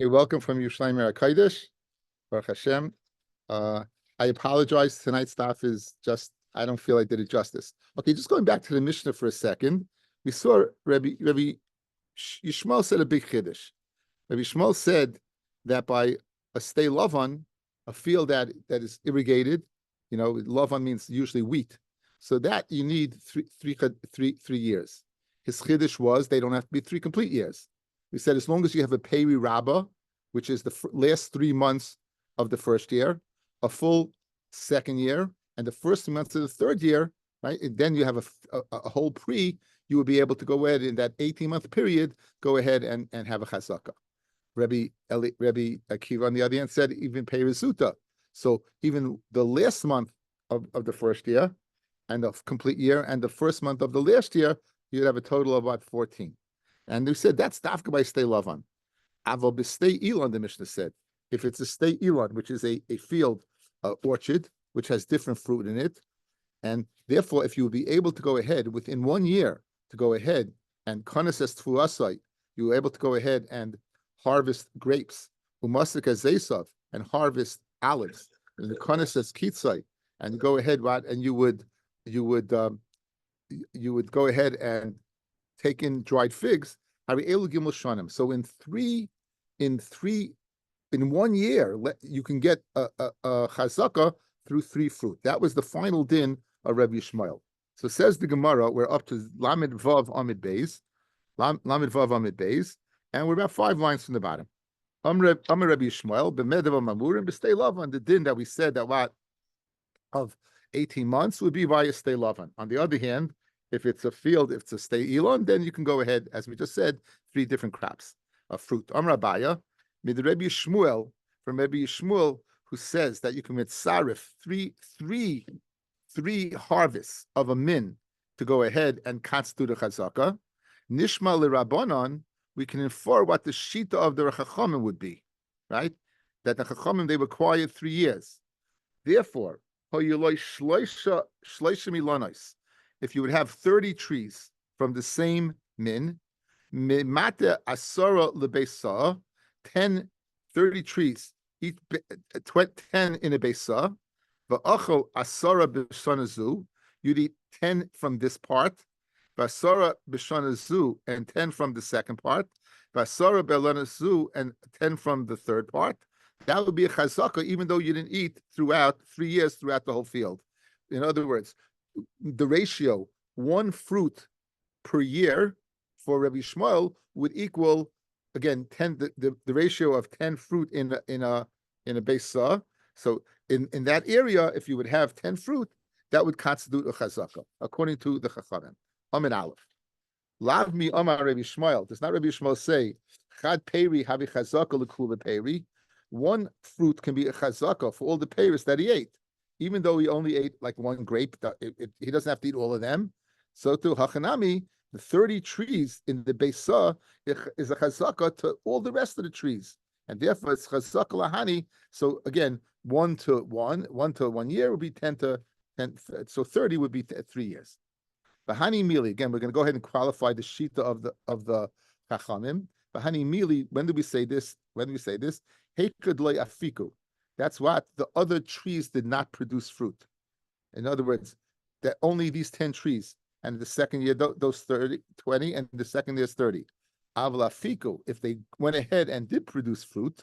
You're welcome from Yerushalayim Kodesh, Baruch Hashem. I apologize. Tonight's stuff is just, I don't feel I did it justice. Okay, just going back to the Mishnah for a second. We saw Rabbi Yishmael said a big chiddush. Rabbi Yishmael said that by a stay lavan, a field that is irrigated, lavan means usually wheat. So that you need three years. His chiddush was they don't have to be 3 complete years. We said as long as you have a peri rabbah, which is the last 3 months of the first year, a full second year, and the first 3 months of the third year, right? And then you have a whole pre, you will be able to go ahead in that 18-month period, go ahead and have a chazaka. Rabbi Akiva on the other hand said even peri zuta. So even the last month of the first year and the complete year and the first month of the last year, you'd have a total of about 14. And we said that's dafka by stay lavan. Aval b'stay ilan, the Mishnah said. If it's a stay ilan, which is a field orchard, which has different fruit in it, and therefore, if you would be able to go ahead within 1 year to go ahead and koneses tfuasai, you were able to go ahead and harvest grapes, umasik zesav, and harvest olives, and the koneses kitzai, and go ahead, right, and you would go ahead and take in dried figs. So in 1 year, you can get a chazaka through 3 fruit. That was the final din of Rabbi Yishmael. So says the Gemara, we're up to Lamed Vav Amid Beis, and we're about 5 lines from the bottom. Rabbi Yishmael, b'medav mamurim b'stay lavan. The din that we said that what of 18 months would be via stay lavan. On the other hand, if it's a field, if it's a stay elon, then you can go ahead, as we just said, 3 different crops of fruit. Rabbi mid Rabbi Shmuel, from Rabbi Shmuel, who says that you can mitzarif three harvests of a min to go ahead and constitute a chazaka. Nishma l'Rabbanon, we can infer what the shita of the Chachamim would be, right? That the Chachamim, they required 3 years. Therefore, if you would have 30 trees from the same min, mimate asara lebesa, 30 trees, each 10 in a besa, va'achol asara b'shanazu, you'd eat 10 from this part, v'asara b'shanazu, and 10 from the second part, v'asara b'lanazu, and 10 from the third part. That would be a chazaka, even though you didn't eat throughout 3 years throughout the whole field. In other words, the ratio 1 fruit per year for Rabbi Shmuel would equal again 10. The ratio of 10 fruit in a besa. So in that area, if you would have 10 fruit, that would constitute a chazaka according to the Chachamim. Amin Aleph. Lav mi Amar Rabbi Shmuel. Does not Rabbi Shmuel say chad peri havi chazaka l'kula peri? 1 fruit can be a chazaka for all the peris that he ate. Even though he only ate like 1 grape, he doesn't have to eat all of them. So to Hachanami, the 30 trees in the Beisa is a chazaka to all the rest of the trees. And therefore it's chazaka lahani. So again, 1 to 1 year would be 10 to 10. So 30 would be 3 years. Bahani mili, again, we're going to go ahead and qualify the shita of the Chachamim. Bahani mili, when do we say this? Hekud loy afiku. That's what the other trees did not produce fruit. In other words, that only these 10 trees, and the second year, those 20, and the second year is 30. Avla fiku, if they went ahead and did produce fruit,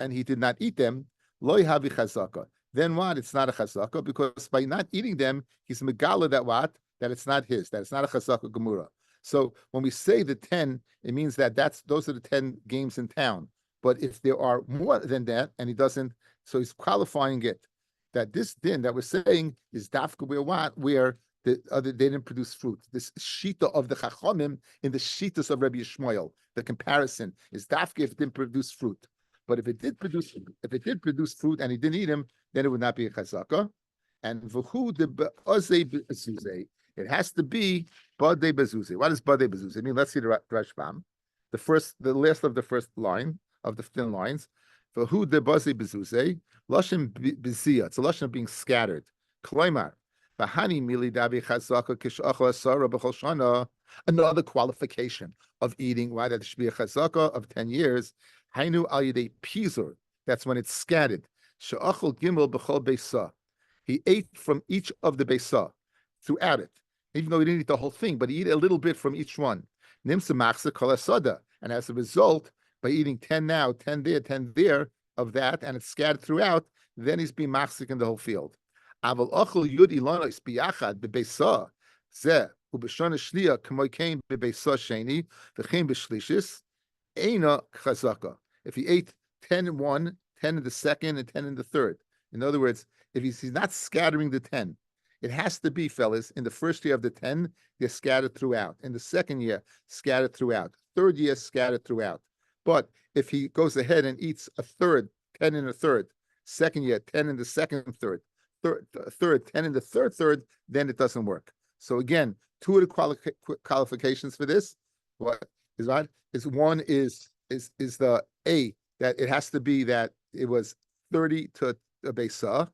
and he did not eat them, loy havi chazaka. Then what? It's not a chazaka, because by not eating them, he's megala that what? That it's not his, that it's not a chazaka gemura. So when we say the 10, it means that those are the 10 games in town. But if there are more than that, and he doesn't, so he's qualifying it, that this din that we're saying is dafka where they didn't produce fruit. This shita of the Chachamim in the shitas of Rabbi Yishmael, the comparison is dafka if it didn't produce fruit. But if it did produce fruit and he didn't eat them, then it would not be a chazaka. And v'hu de be'ozei be'ezuzei, it has to be badei bezuzei. What is badei bezuzei? I mean, let's see the Rashbam, the last of the first line of the thin lines. For who the bazi bezuzei lashon bezia. It's a lashon of being scattered. Kloimar Bahani mili dabi chazaka kishachal asara b'chol shana. Another qualification of eating, why that should be a chazaka of 10 years. Hainu al yidei pizur. That's when it's scattered. She'achal gimel b'chol beisa. He ate from each of the beisa throughout it, even though he didn't eat the whole thing, but he ate a little bit from each one. Nimsa machsa kol asada. And as a result, by eating 10 now, 10 there, 10 there of that, and it's scattered throughout, then he's being machzik in the whole field. Aval ochel yud ilanos biyachad bebeisa zeh ubeshana shliya k'moy kain bebeisa sheni v'chein b'shlishis eina chazaka. If he ate 10 in one, 10 in the second, and 10 in the third. In other words, if he's not scattering the 10, it has to be, fellas, in the first year of the 10, they're scattered throughout. In the second year, scattered throughout. Third year, scattered throughout. But if he goes ahead and eats a third, 10 in a third, second year, 10 in the second third, third 10 in the third, then it doesn't work. So again, two of the qualifications for this, what is right? Is one is the A, that it has to be that it was 30 to a Besa.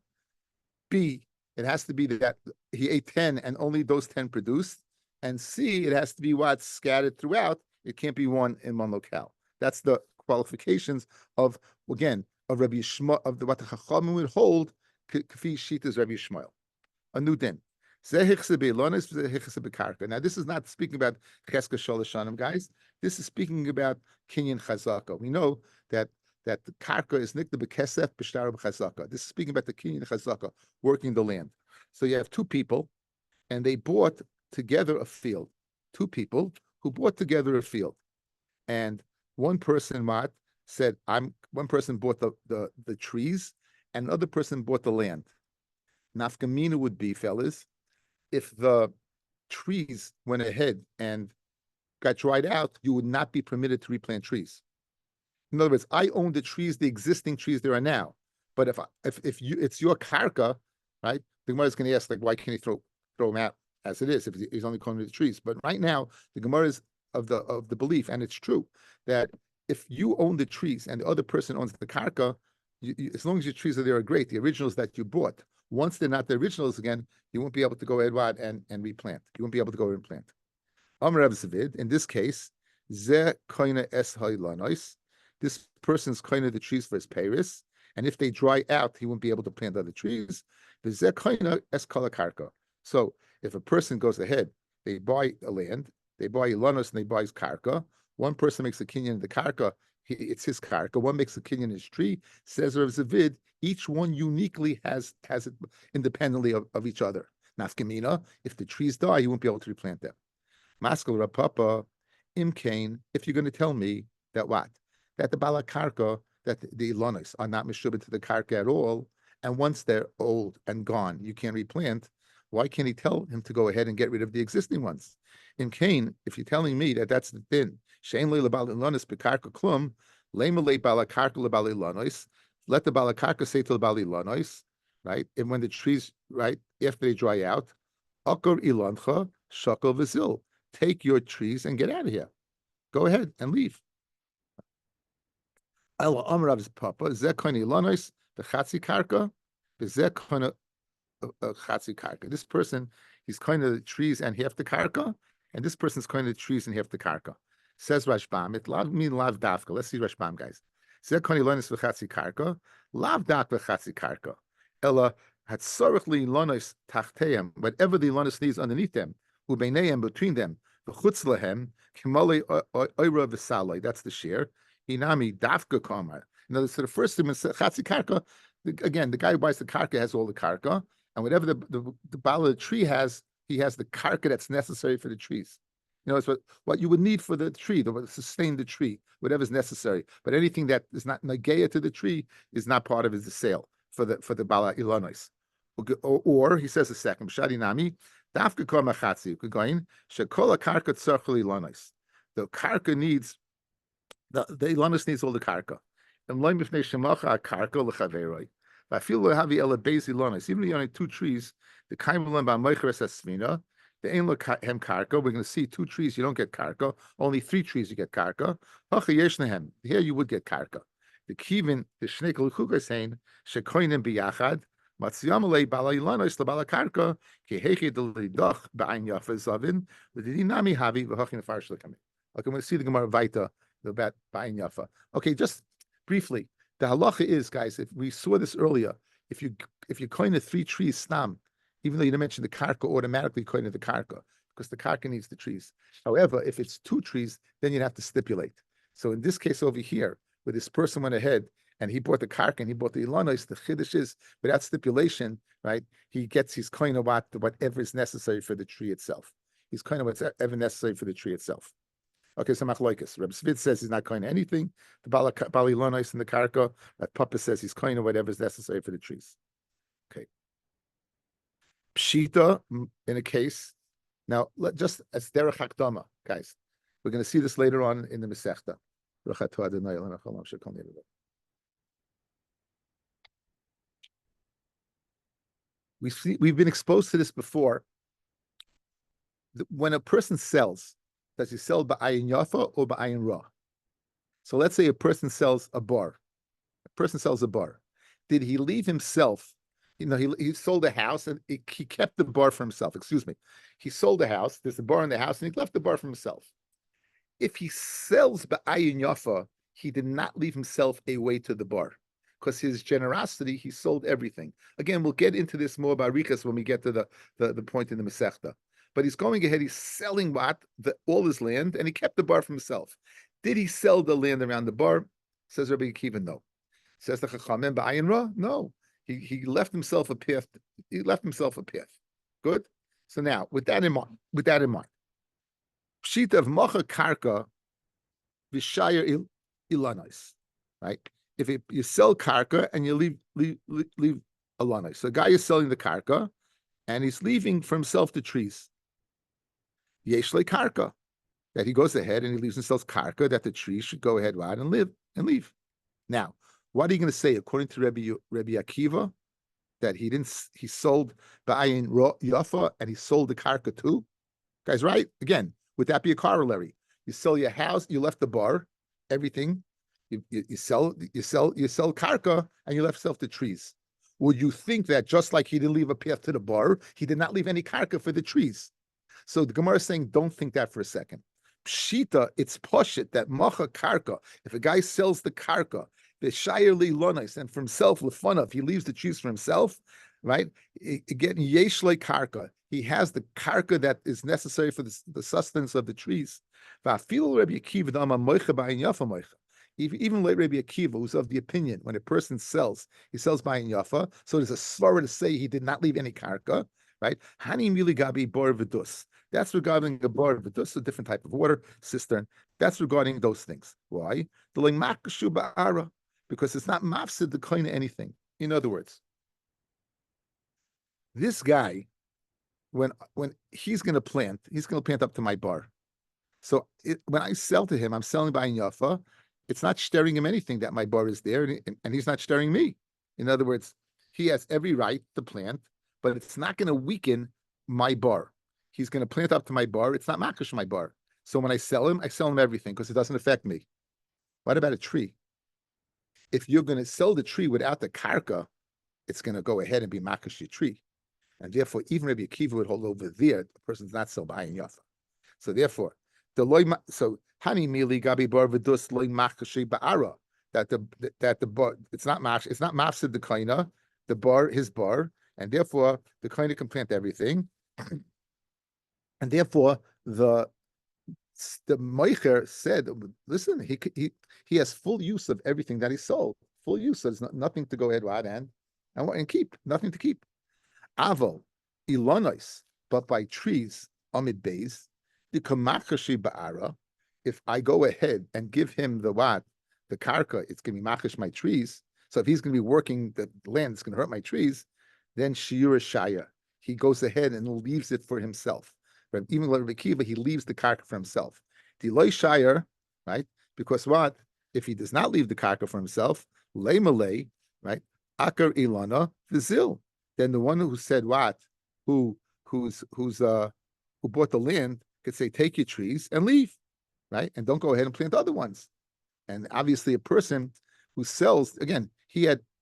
B, it has to be that he ate 10 and only those 10 produced. And C, it has to be what's scattered throughout. It can't be one in one locale. That's the qualifications of, again, of Rabbi Yishmael, of what the Chachamim would hold, Kfi Shitas Rabbi Yishmael. A new din. Now, this is not speaking about Cheska Sholashanim, guys. This is speaking about Kinyan Chazaka. We know that the karka is nikta bekesef b'shtar b'chazaka. This is speaking about the Kinyan Chazaka, working the land. So you have two people, and they bought together a field. Two people who bought together a field, and one person said, one person bought the trees, and another person bought the land. Nafkamina would be, fellas, if the trees went ahead and got dried out, you would not be permitted to replant trees. In other words, I own the trees, the existing trees there are now. But if it's your karka, right? The Gemara is going to ask, like, why can't he throw them out as it is if he's only calling the trees? But right now, the Gemara is of the belief, and it's true, that if you own the trees and the other person owns the karka, as long as your trees are there are great, the originals that you bought. Once they're not the originals again, you won't be able to go ahead and replant. You won't be able to go and plant. In this case, this person's kind of the trees for his Paris, and if they dry out, he won't be able to plant other trees. So if a person goes ahead, they buy a land, they buy Ilanos and they buy his karka. One person makes a kinyan in the karka, it's his karka. One makes a kinyan in his tree. Says Rav Zavid, each one uniquely has it independently of each other. Nafkamina, if the trees die, you won't be able to replant them. Maskal Rapapa, Imkain, if you're going to tell me that what? That the Balakarka, that the Ilanos are not mishubit to the karka at all, and once they're old and gone, you can't replant, why can't he tell him to go ahead and get rid of the existing ones? In Cain, if you're telling me that that's the din, Shein le lebal ilanos bekarka klum, lemele balakarka lebal ilanos, let the balakarka say to the bal ilanos, right? And when the trees, right, after they dry out, akor ilancha shakal vizil, take your trees and get out of here. Go ahead and leave. Ela amrav's papa zeh kani ilanos the chatzi karka, zeh kana chatzi karka. This person, he's kind of the trees and half the karka. And this person's kind of the trees and half the karka. Says Rashbam, it lav mean lav dafka. Let's see Rashbam, guys. Zeh kani lonis v'chatzi karka, lav dak v'chatzi karka. Ella hatzorich li lonis tachteim, whatever the lonis needs underneath them, ubeineim between them, v'chutz lehem, kimali oira v'saloi. That's the share. Hinami dafka kamar. In other words, so the first thing is chatzi karka. Again, the guy who buys the karka has all the karka, and whatever the bala of the tree has, he has the karka that's necessary for the trees. You know, it's what you would need for the tree, to sustain the tree, whatever's necessary. But anything that is not nageya to the tree is not part of his sale for the bala ilanos. Or he says a second, shadi nami dafka kol machatzi going shekola karka tzarchel ilanos. The karka needs the ilanos needs all the karka. And loim b'fnei shemacha karka lechaveroi. I feel we have the elabezi lonis. Even if you only two trees, the kaimulam ba moicheres esmina, the ein lo hem karka. We're going to see two trees you don't get karka. Only three trees you get karka. Hacha yeshnehem. Here you would get karka. The kivin the shnei kol chukah saying shekoinim biyachad Matziyamalei balayilanos labalakarka kehechi delidoch ba'ayin yafa zavin l'didinami havi v'hachin farsh lekami. Okay, I'm going to see the Gemara Vaita about ba'ayin yafa. Okay, just briefly, the halacha is, guys, if we saw this earlier, if you coin the 3 trees stam, even though you didn't mention the karka, automatically coin the karka because the karka needs the trees. However, if it's 2 trees, then you'd have to stipulate. So in this case over here, where this person went ahead and he bought the karka and he bought the ilanos, the chiddush is without stipulation, right? He gets his coin of whatever is necessary for the tree itself. He's coin of whatever necessary for the tree itself. Okay, so machloikas. Rabbi Svit says he's not coin anything. The bali ilanos and the karka. Papa says he's coin of whatever is necessary for the trees. Okay. Pshita in a case. Now, just as derech hakdama, guys. We're going to see this later on in the Masechta. We've been exposed to this before. When a person sells, does he sell ba'ayin yafa or ba'ayin ra? So let's say a person sells a bar. A person sells a bar. Did he leave himself? He sold a house and he kept the bar for himself. Excuse me. He sold a house. There's a bar in the house and he left the bar for himself. If he sells ba'ayin yafa, he did not leave himself a way to the bar. Because his generosity, he sold everything. Again, we'll get into this more about Rikas when we get to the point in the Masechta. But he's going ahead, he's selling all his land, and he kept the bar for himself. Did he sell the land around the bar? Says Rabbi Akiva, no. Says the Chachamim, ba'ayin ra? No. He left himself a path. He left himself a path. Good? So now, with that in mind, Pshita of Macha Karka, Vishayir Ilanais, right? If you sell karka and you leave alanai. So the guy is selling the karka and he's leaving for himself the trees. Yeshle karka. That he goes ahead and he leaves and sells karka that the trees should go ahead right and leave. Now, what are you going to say according to Rabbi Akiva? That he sold ba'ayin yafa and he sold the karka too? Guys, right? Again, would that be a corollary? You sell your house, you left the bar, everything. You sell karka and you left yourself the trees. Would you think that just like he didn't leave a path to the bar, he did not leave any karka for the trees? So the Gemara is saying, don't think that for a second. Pshita, it's poshit that macha karka. If a guy sells the karka, the shayir li lonis, and for himself lefunav, he leaves the trees for himself, right? Getting yeshle karka. He has the karka that is necessary for the sustenance of the trees. Even like Rabbi Akiva, who's of the opinion, when a person sells, he sells ba'ayin yafa. So there's a svara to say he did not leave any karka, right? Hani mili gabi bor v'dus. That's regarding a bor v'dus, a different type of water cistern. That's regarding those things. Why? Because it's not mafsid the kind of anything. In other words, this guy, when he's going to plant up to my bar. So when I sell to him, I'm selling ba'ayin yafa. It's not staring him anything that my bar is there, and he's not staring me. In other words, he has every right to plant, but it's not going to weaken my bar. He's going to plant up to my bar. It's not makish my bar. So when I sell him everything because it doesn't affect me. What about a tree? If you're going to sell the tree without the karka, it's going to go ahead and be makish your tree. And therefore, even Rabbi Akiva would hold over there, the person's not still buying yafa. So therefore, Hani mili gabi bar v'dus loy machkashi ba'ara, that the bar, it's not mafsid the kaina, the bar, his bar, and therefore the kaina can plant everything, and therefore the moicher said, listen, he has full use of everything that he sold, full use. So there's nothing to go ahead and keep, nothing to keep. Avo ilonos, but by trees amid bays, the kamakashi ba'ara. If I go ahead and give him the karka, it's going to be makish my trees. So if he's going to be working the land, it's going to hurt my trees. Then shiur shaya, he goes ahead and leaves it for himself. But even like Rabbi Akiva, he leaves the karka for himself. Deloy shayar, right? Because what? If he does not leave the karka for himself, lay malay, right? Akar ilana vizil. Then the one who said what? Who bought the land could say, take your trees and leave. Right? And don't go ahead and plant other ones. And obviously a person who sells, again,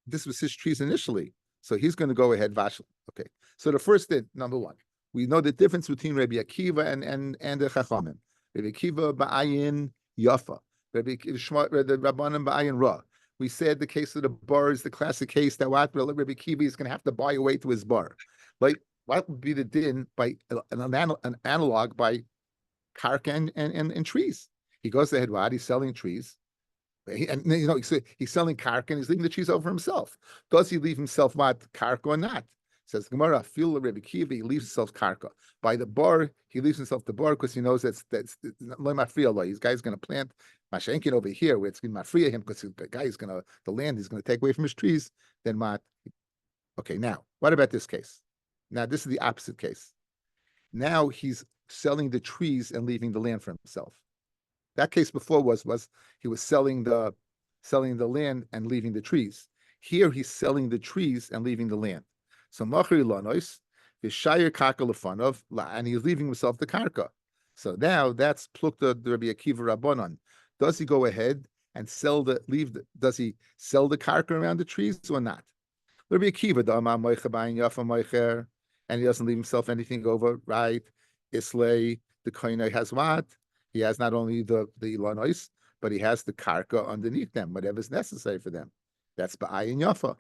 this was his trees initially. So he's going to go ahead, Vash. Okay. So the first thing, number one, we know the difference between Rabbi Akiva and the Chachamim. Rabbi Akiva ba'ayin yafa. Rabbi the Rabbanim ba'ayin ra. We said the case of the bar is the classic case that Rabbi Akiva is going to have to buy away to his bar. Like, what would be the din by an analog by karka and trees? He goes to Hedwad, he's selling trees. He's selling karka and he's leaving the trees over himself. Does he leave himself what karka or not? Says Gemara, feel Rabbi Kiva, he leaves himself karka. By the bar, he leaves himself the bar because he knows that's mafriya law. This guy's going to plant mashenkin over here where it's going to mafriya him because the guy is going to the land is going to take away from his trees. Then mat. Okay, now what about this case? Now this is the opposite case. Now he's selling the trees and leaving the land for himself. That case before was he was selling the land and leaving the trees. Here he's selling the trees and leaving the land. So machri lanois v'shayir karka lefanov, and he's leaving himself the karka. So now that's plukta the Rabbi Akiva Rabbanon. Does he go ahead and does he sell the karka around the trees or not? Rabbi Akiva da'amar moicher b'ayin yafa moicher, and he doesn't leave himself anything over, right? Islay, the koinai has what? He has not only the lanois, but he has the karka underneath them, whatever's necessary for them. That's ba'ayin yafa.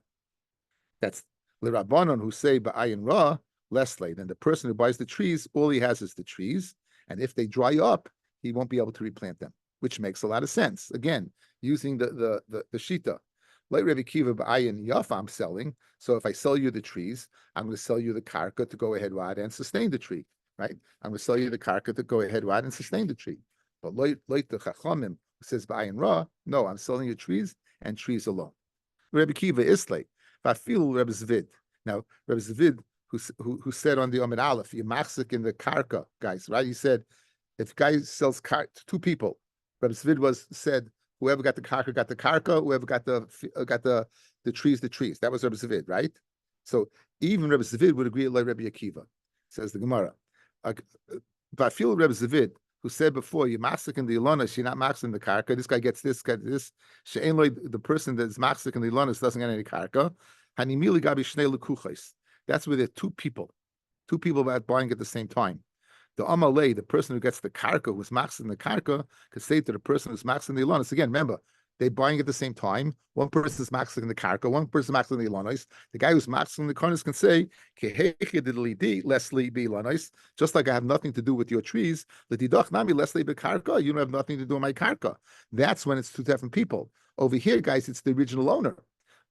That's the Rabbanon who say ba'ayin ra, leslie. Then the person who buys the trees, all he has is the trees, and if they dry up, he won't be able to replant them, which makes a lot of sense. Again, using the shita. Like Rabbi Kiva ba'ayin yafa, I'm selling. So if I sell you the trees, I'm going to sell you the karka to go ahead and sustain the tree. Right? I'm going to sell you the karka to go ahead and sustain the tree. But like the Chachamim who says ba'ayin ra, no, I'm selling you trees and trees alone. Rabbi Kiva Islay, Vafil Rabbi Zvid. Now, Rabbi Zvid, who said on the Amid Aleph, you machzik in the karka, guys, right? He said, if guy sells to two people, Rabbi Zvid said, whoever got the karka, whoever got the trees, the trees. That was Rabbi Zvid, right? So even Rabbi Zvid would agree like Rabbi Akiva, says the Gemara. Vafil Rabbi Zvid, who said before, you machzik in the ilonis, you're not machzik in the karka. This guy gets this, the person that's machzik in the ilonis doesn't get any karka. Hanimili gabi shnei lekuchos. That's where there are two people buying at the same time. The amalei, the person who gets the karka, who's machzik in the karka, could say to the person who's machzik in the ilonis. Again, remember, they're buying at the same time. One person is machzik in the karka, one person is machzik in the ilonis. The guy who's machzik in the karka can say, Leslie be ilonis, just like I have nothing to do with your trees. L'didach nami Leslie be karka, you don't have nothing to do with my karka. That's when it's two different people. Over here, guys, it's the original owner.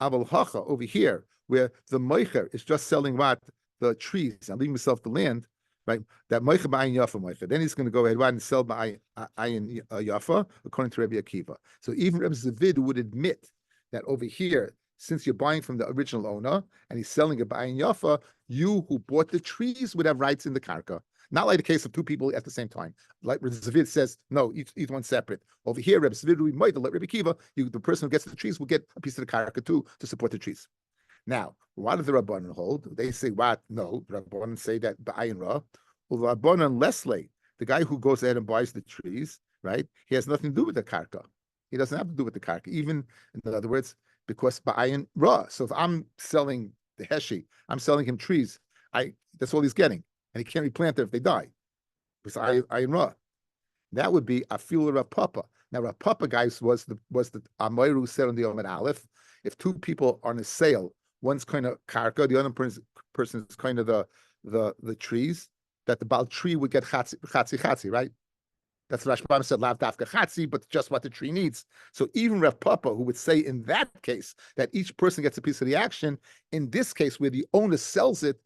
Aval hacha, over here, where the moicher is just selling what? The trees and leaving himself the land, right? That moicher ba'ayin yafa moicher. Then he's going to go ahead and sell ba'ayin yafa, according to Rabbi Akiva. So even Rabbi Zavid would admit that over here, since you're buying from the original owner and he's selling it ba'ayin yafa, you who bought the trees would have rights in the karka. Not like the case of two people at the same time. Like Rabbi Zavid says, no, each one separate. Over here, Rabbi Zavid would might let Rabbi Akiva, the person who gets the trees will get a piece of the karka too to support the trees. Now, what do the Rabbanan hold? They say what? No, the Rabbanan say that ba'ayin ra. Well, the Rabbanan Leslie, the guy who goes ahead and buys the trees, right? He has nothing to do with the karka. He doesn't have to do with the karka. Even, in other words, because ba'ayin ra. So if I'm selling the heshi, I'm selling him trees, that's all he's getting. And he can't replant them if they die. Because ayin ra. That would be afil Rav Papa. Now, Rav Papa, guys, was the Amoiru who said on the Omen Aleph, if two people are on a sale, one's kind of karka, the other person is kind of the trees, that the Baal tree would get chatzi, right? That's what Rashbam said, lav dafka chatzi, but just what the tree needs. So even Rav Papa, who would say in that case that each person gets a piece of the action, in this case where the owner sells it,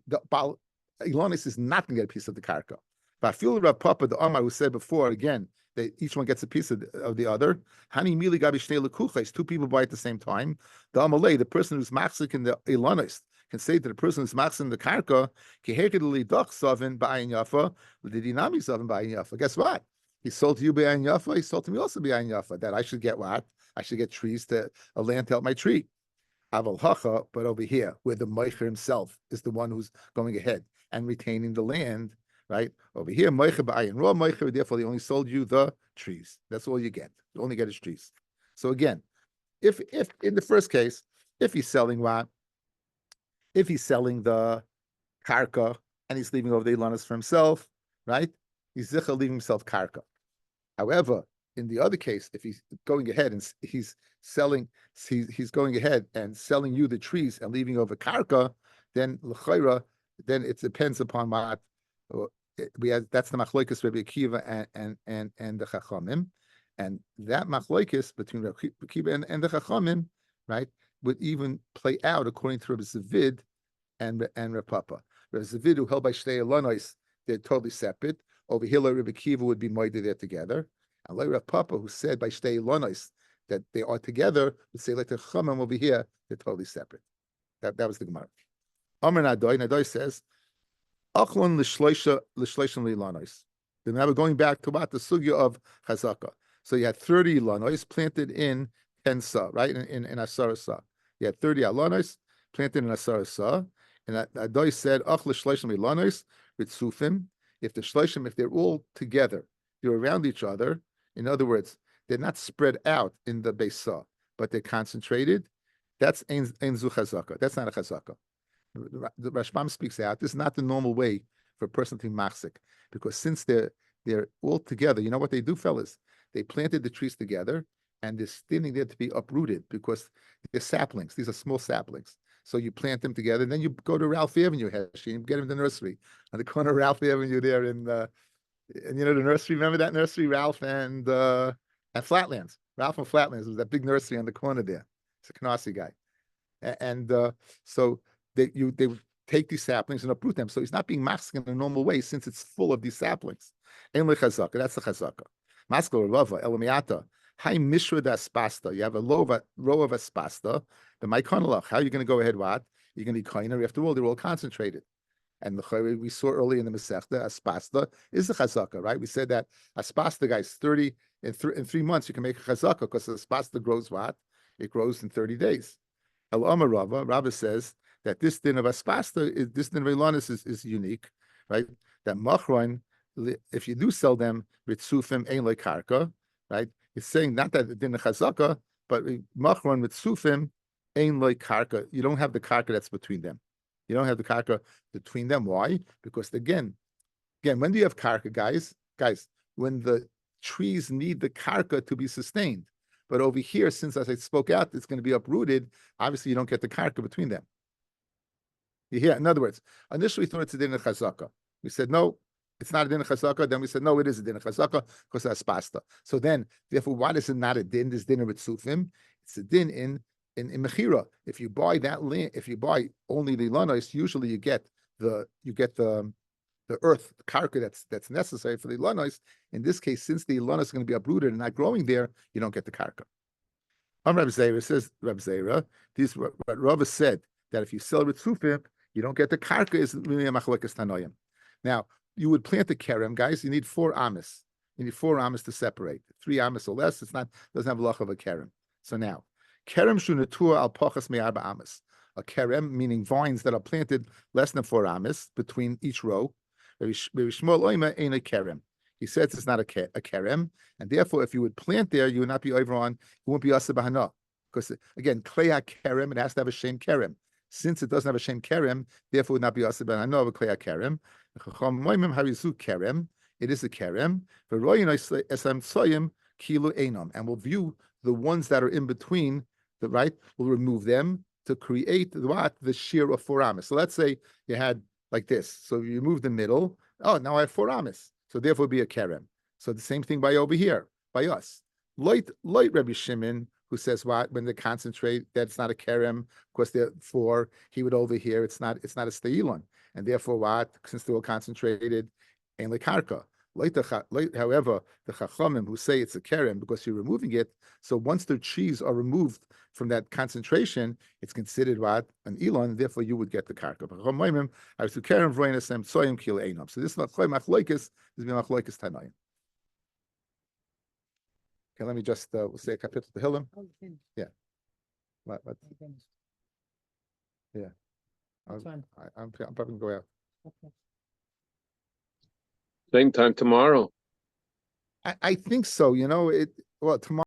the Baal Ilonis is not going to get a piece of the karka. But I feel Rav Papa, the Omar who said before, again, that each one gets a piece of the other. Hani mili gabi shnei lekuches, two people buy at the same time. The Amalei, the person who's machzik in the Ilonis, can say to the person who's machzik in the karka, keheked lidach savin ba'ayin yafa, l'didinami savin ba'ayin yafa. Guess what? He sold to you ba'ayin yafa, he sold to me also ba'ayin yafa, that I should get what? I should get trees a land to help my tree. Aval hacha, but over here, where the moicher himself is the one who's going ahead and retaining the land, right? Over here, moicher ba'ayin raw moicher, therefore they only sold you the trees. That's all you get. You only get is trees. So again, if in the first case, if he's selling what? If he's selling the karka and he's leaving over the ilanas for himself, right? He's zicha leaving himself karka. However, in the other case, if he's going ahead and he's selling, he's going ahead and selling you the trees and leaving over karka, then l'chayra, then it depends upon what we have. That's the machlokes Rabbi Akiva and the Chachamim, and that machlokes between Rabbi Akiva and the Chachamim, right, would even play out according to Rabbi Zavid and Rabbi Papa. Rabbi Zavid, who held by Shtei Elonos, they're totally separate. Over here, Rabbi Akiva would be moided there together. And like Rabbi Papa, who said by Shtei Elonos that they are together, would say like the Chachamim over here, they're totally separate. That was the Gemara. Amar Nadoi says, Achlon l'shleisha lilanos. Then now we're going back to what the sugya of chazaka. So you had 30 lanos planted in 10 sa, right? In asara sa. You had 30 alanos planted in asara sa. And Adoi said, Ach l'shleishim lilanos ritzufim. If the shleishim, if they're all together, they're around each other. In other words, they're not spread out in the beis sa, but they're concentrated. That's ein zu chazaka. That's not a chazaka. The Rashbam speaks out. This is not the normal way for a person to be machzik, because since they're all together, you know what they do, fellas? They planted the trees together, and they're standing there to be uprooted because they're saplings. These are small saplings. So you plant them together, and then you go to Ralph Avenue, Heshi, and get them in the nursery on the corner of Ralph Avenue there and you know the nursery. Remember that nursery, Ralph and Flatlands. Ralph and Flatlands was that big nursery on the corner there. It's a Canarsie guy, and so. They would take these saplings and uproot them. So he's not being masked in a normal way since it's full of these saplings. Ein lechazaka, that's the chazaka. Maskal rava elamiata. Hai mishra aspasta. You have a row of aspasta. The maikonalach. How are you going to go ahead? What you're going to be kainer? After all, they're all concentrated. And the we saw earlier in the Masechta, aspasta is the chazaka, right? We said that aspasta, guys, 30 in 3 months you can make a chazaka because the aspasta grows what? It grows in 30 days. El Amar Rava, Rava says that this din of aspasta, this din of ilanis is unique, right? That machron, if you do sell them ritzufim ein karka, right? It's saying not that the din of chazaka, but machron ritzufim ein karka. You don't have the karka that's between them. You don't have the karka between them. Why? Because again, when do you have karka, guys? When the trees need the karka to be sustained. But over here, since as I spoke out, it's going to be uprooted. Obviously, you don't get the karka between them. You hear? In other words, initially we thought it's a din of chazaka. We said no, it's not a din of chazaka. Then we said no, it is a din of chazaka because that's pasta. So then, therefore, why is it not a din? This din of tzufim. It's a din in mechira. If you buy that land, if you buy only the lanos, usually you get the earth, the karka that's necessary for the lanos. In this case, since the lanos is going to be uprooted and not growing there, you don't get the karka. Rabbi Zera says, Rabbi Zera, this what Rabbi said that if you sell ritzufim, you don't get the karka is really a machlokes tanoim. Now, you would plant the kerem, guys. You need 4 amas. You need 4 amas to separate. 3 amas or less. Doesn't have a loch of a kerem. So now, kerem shunatua al pachas me'arba amas. A kerem meaning vines that are planted less than 4 amas between each row. Very small oima ain't a kerem. He says it's not a kerem, and therefore, if you would plant there, you would not be over on. It won't be asa bahana, because again, kleya kerem, it has to have a shem kerem. Since it doesn't have a shem kerem, therefore, it would not be asa bahana of a kleya kerem. It is a kerem. And we'll view the ones that are in between. The right, we'll remove them to create the shear of 4 amas. So let's say you had like this. So you remove the middle. Oh, now I have 4 amas. So therefore, it'll be a kerem. So the same thing by over here, by us. Light Rabbi Shimon, who says what when they concentrate, that's not a kerem because they're 4. He would over here. It's not a steilon, and therefore what? Since they're all concentrated, ain't like karka. However, the chachamim who say it's a kerem because you're removing it. So once the trees are removed from that concentration, it's considered what an elon. Therefore, you would get the karka. So this machlokes is machlokes tanoim. Okay, let me just we'll say a kapitel to Hillim. Yeah. What? Yeah. I'm probably gonna go out. Okay. Same time tomorrow. I think so. Tomorrow.